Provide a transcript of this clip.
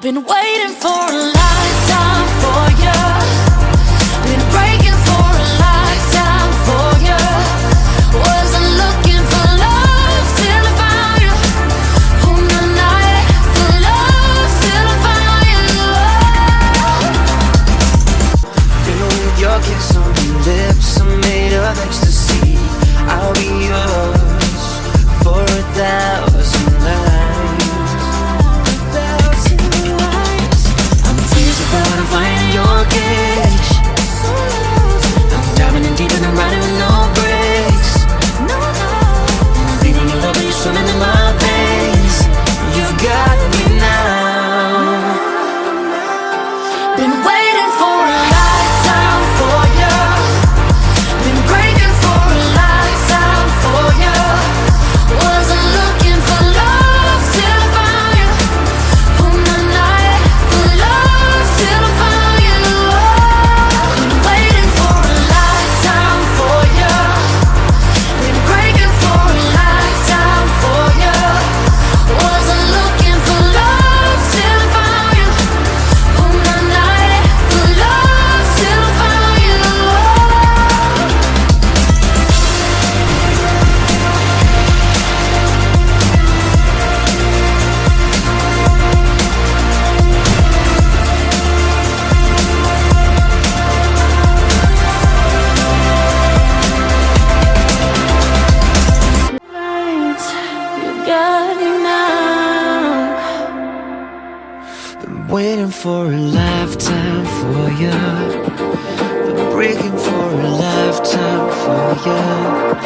Been waiting for a lifetime for you. Been breaking for a lifetime for you. Wasn't looking for love till I found you. On the night for love till I found you. Feeling with your kiss on your lips, I'm made of ecstasy. I'll be yours for 1,000 nights. But I'm finding your cage. I'm diving in deep and I'm riding with no brakes. I'm bleeding your love and you're swimming in my veins. You've got me now. Been waiting for a lifetime for you. Been breaking for a lifetime for you. Wasn't looking for love till I found you. On the night for love till I found you. Been waiting for a lifetime for you. Been breaking for a lifetime for you. Wasn't looking for love till I found you. On the night for love till I found you. Right, you got me now. Been waiting for a lifetime for you. Been breaking for a lifetime for you.